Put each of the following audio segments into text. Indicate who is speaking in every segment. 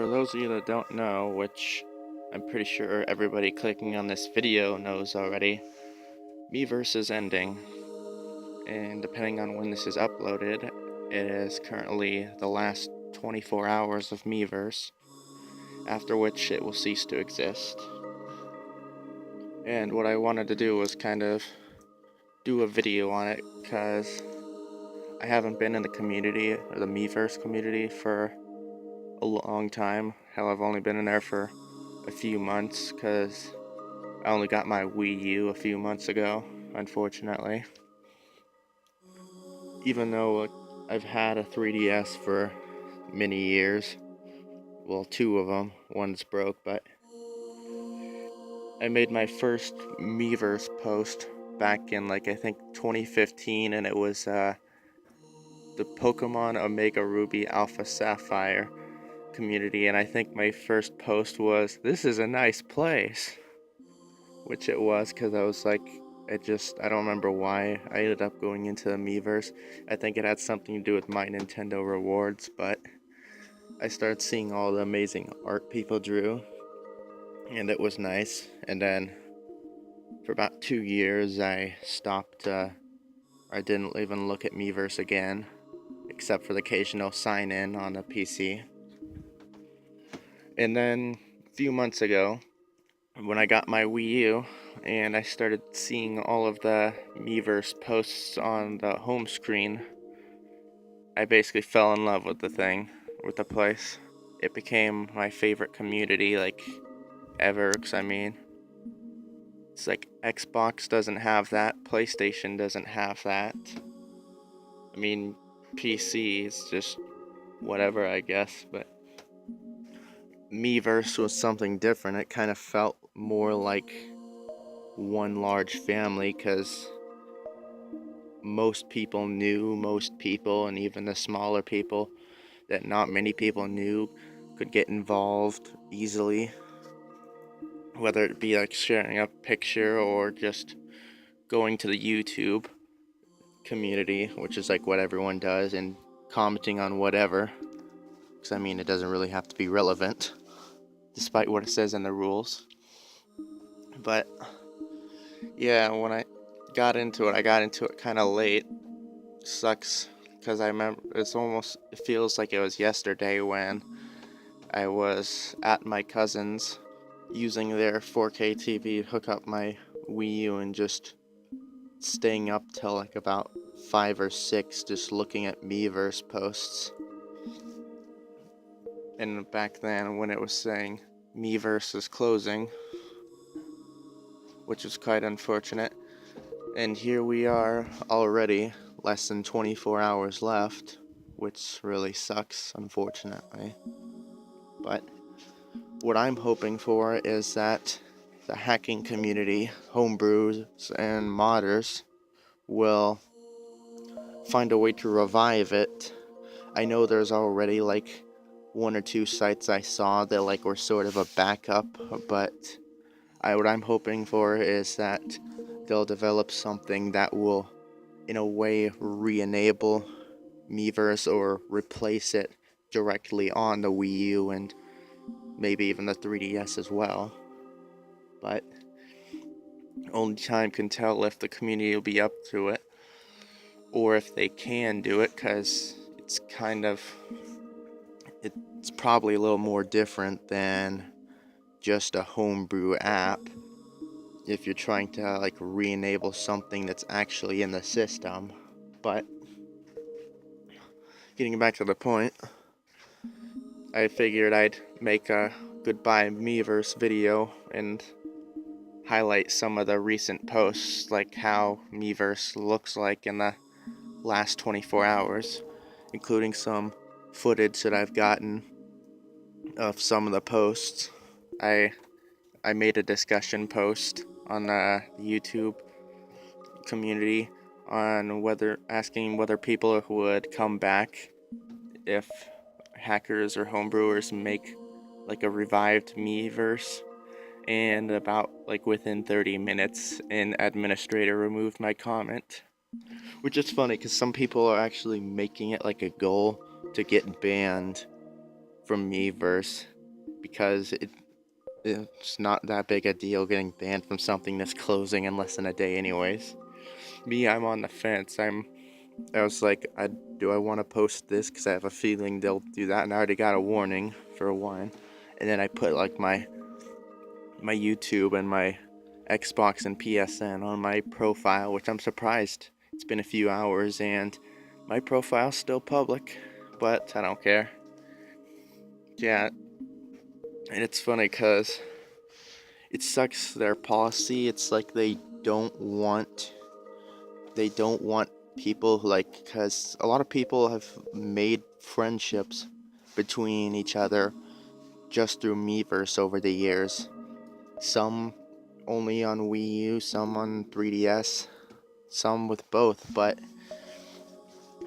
Speaker 1: for those of you that don't know, which I'm pretty sure everybody clicking on this video knows already, Miiverse is ending, and depending on when this is uploaded, it is currently the last 24 hours of Miiverse, after which it will cease to exist. And what I wanted to do was kind of do a video on it, because I haven't been in the community, or the Miiverse community, for a long time. Hell, I've only been in there for a few months, because I only got my Wii U a few months ago, unfortunately. Even though I've had a 3DS for many years. Well, two of them. One's broke, but I made my first Miiverse post back in, I think 2015, and it was the Pokemon Omega Ruby Alpha Sapphire community, and I think my first post was, "This is a nice place," which it was, because I was like, I don't remember why I ended up going into the Miiverse. I think it had something to do with my Nintendo rewards, but I started seeing all the amazing art people drew, and it was nice. And then for about 2 years, I stopped, I didn't even look at Miiverse again, except for the occasional sign-in on the PC. And then a few months ago, when I got my Wii U, and I started seeing all of the Miiverse posts on the home screen, I basically fell in love with with the place. It became my favorite community, ever, 'cause it's like Xbox doesn't have that, PlayStation doesn't have that. PC is just whatever, I guess, but Miiverse was something different. It kind of felt more like one large family, because most people knew most people, and even the smaller people that not many people knew could get involved easily, whether it be like sharing a picture or just going to the YouTube community, which is like what everyone does, and commenting on whatever, because it doesn't really have to be relevant despite what it says in the rules. But yeah, when I got into it kind of late. Sucks, because I remember it feels like it was yesterday when I was at my cousin's using their 4K TV to hook up my Wii U, and just staying up till about 5 or 6 just looking at Miiverse posts. And back then, when it was saying Miiverse is closing, which was quite unfortunate. And here we are already, less than 24 hours left, which really sucks, unfortunately. But what I'm hoping for is that the hacking community, homebrews, and modders will find a way to revive it. I know there's already one or two sites I saw that were sort of a backup, but what I'm hoping for is that they'll develop something that will, in a way, re-enable Miiverse or replace it directly on the Wii U and maybe even the 3DS as well. But only time can tell if the community will be up to it, or if they can do it, because it's probably a little more different than just a homebrew app. If you're trying to re-enable something that's actually in the system. But getting back to the point, I figured I'd make a goodbye Miiverse video and highlight some of the recent posts, like how Miiverse looks like in the last 24 hours, including some footage that I've gotten of some of the posts. I made a discussion post on the YouTube community on asking whether people would come back if hackers or homebrewers make a revived Miiverse, and about within 30 minutes an administrator removed my comment, which is funny because some people are actually making it a goal to get banned from Miiverse because it's not that big a deal getting banned from something that's closing in less than a day anyways. Me, I'm on the fence. I was like, do I want to post this because I have a feeling they'll do that, and I already got a warning for one. And then I put like my YouTube and my Xbox and PSN on my profile, which I'm surprised. It's been a few hours and my profile's still public, but I don't care. Yeah, and it's funny because it sucks their policy. It's like they don't want people who like, because a lot of people have made friendships between each other just through Miiverse over the years. Some only on Wii U, some on 3DS, some with both, but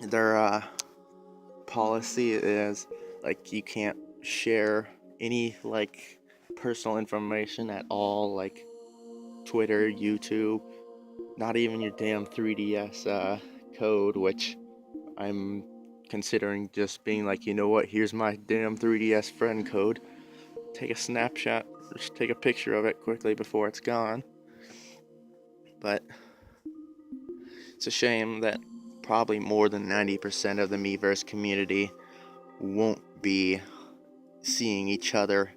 Speaker 1: their policy is like you can't share any like personal information at all, like Twitter, YouTube, not even your damn 3DS code, which I'm considering just being like, you know what, here's my damn 3DS friend code. Take a snapshot, just take a picture of it quickly before it's gone. But it's a shame that probably more than 90% of the Miiverse community won't be seeing each other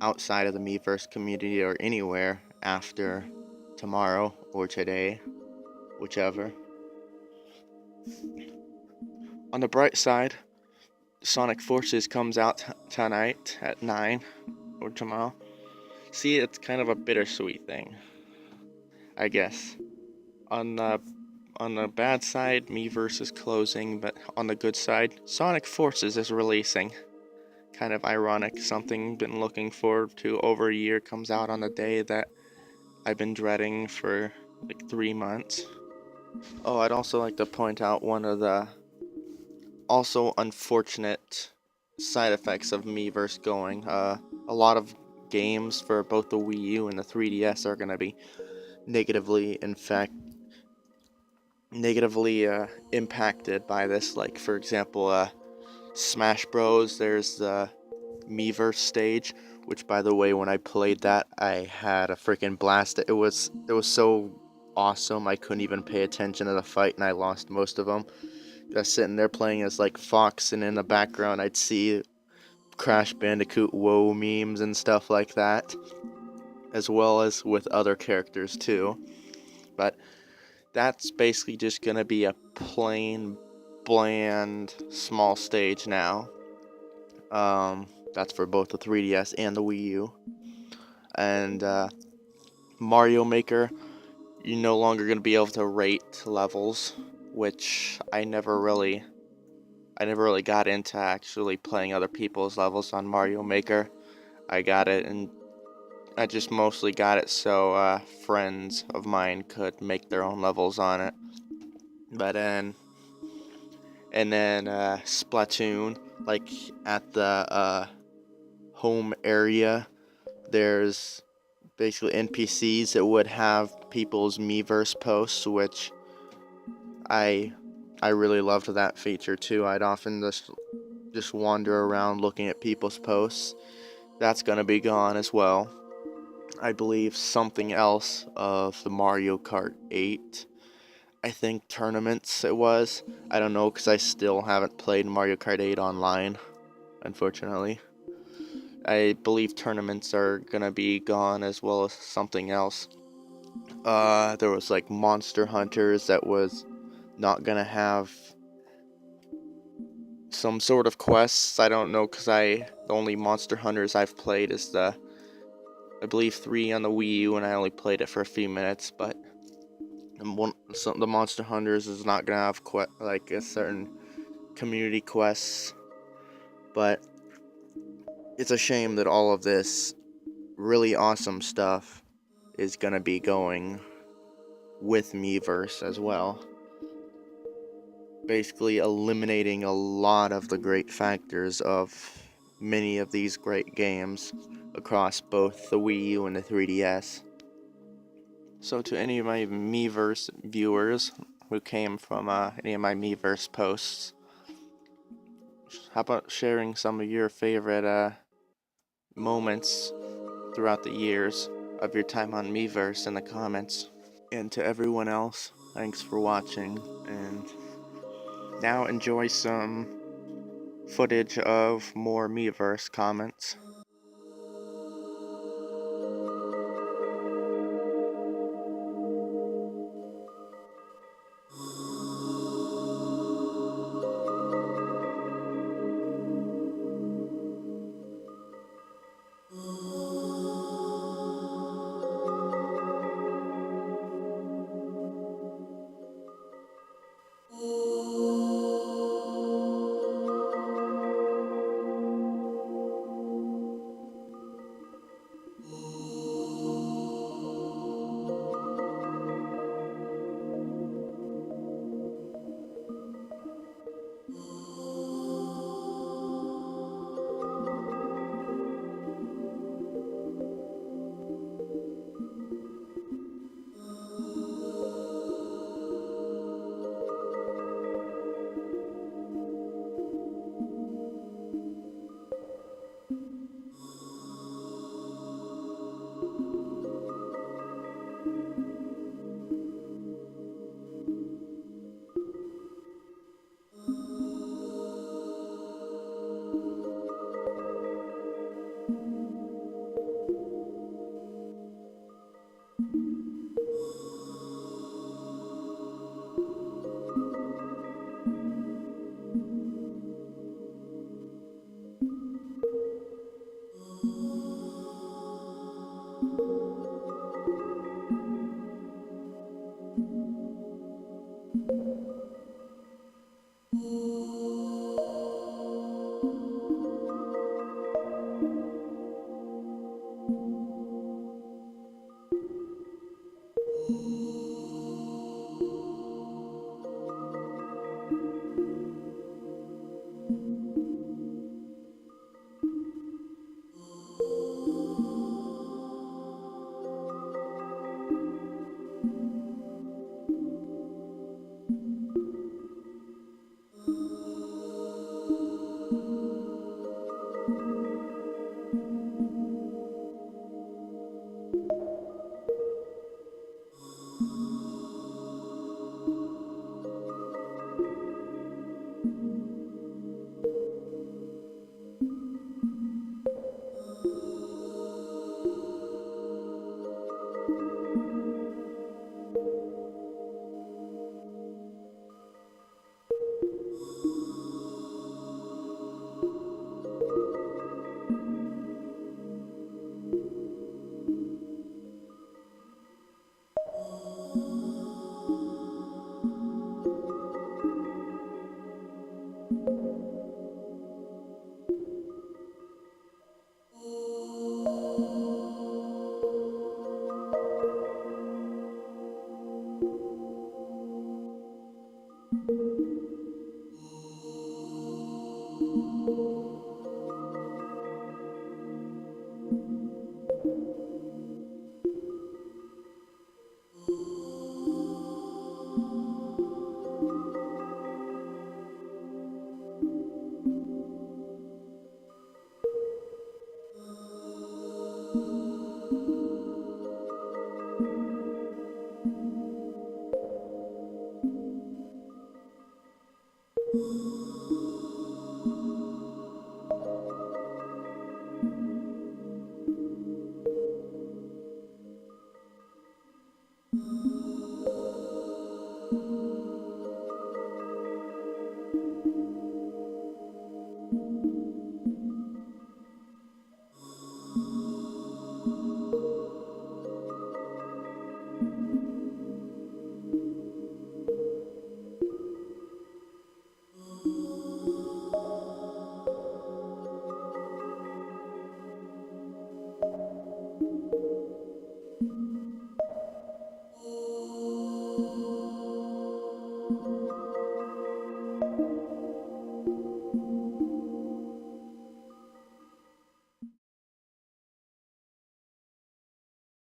Speaker 1: outside of the Miiverse community or anywhere after tomorrow or today, whichever. On the bright side, Sonic Forces comes out tonight at 9 or tomorrow. See, it's kind of a bittersweet thing, I guess. On the on the bad side, Miiverse is closing, but on the good side, Sonic Forces is releasing. Kind of ironic. Something been looking forward to over a year comes out on a day that I've been dreading for like 3 months. Oh, I'd also like to point out one of the also unfortunate side effects of Miiverse going. A lot of games for both the Wii U and the 3DS are going to be negatively, in fact, negatively impacted by this. Like, for example, Smash Bros. There's the Miiverse stage, which, by the way, when I played that, I had a freaking blast. It was so awesome. I couldn't even pay attention to the fight, and I lost most of them. Just sitting there playing as like Fox, and in the background, I'd see Crash Bandicoot WoW memes and stuff like that, as well as with other characters too. But that's basically just gonna be a plain, bland, small stage now. That's for both the 3DS and the Wii U. And Mario Maker, you're no longer gonna be able to rate levels, which I never really got into actually playing other people's levels on Mario Maker. I got it, and I just mostly got it so friends of mine could make their own levels on it. But then, and then Splatoon, like at the home area, there's basically NPCs that would have people's Miiverse posts, which I I really loved that feature too. I'd often just wander around looking at people's posts. That's gonna be gone as well. I believe something else of the Mario Kart 8. I think tournaments it was. I don't know because I still haven't played Mario Kart 8 online, unfortunately. I believe tournaments are gonna be gone as well as something else. There was like Monster Hunters that was not gonna have some sort of quests. I don't know because the only Monster Hunters I've played is I believe 3 on the Wii U, and I only played it for a few minutes. But the Monster Hunters is not gonna have like a certain community quests. But it's a shame that all of this really awesome stuff is gonna be going with Miiverse as well. Basically eliminating a lot of the great factors of many of these great games across both the Wii U and the 3DS. So to any of my Miiverse viewers who came from any of my Miiverse posts, how about sharing some of your favorite moments throughout the years of your time on Miiverse in the comments? And to everyone else, thanks for watching, and now enjoy some footage of more Miiverse comments.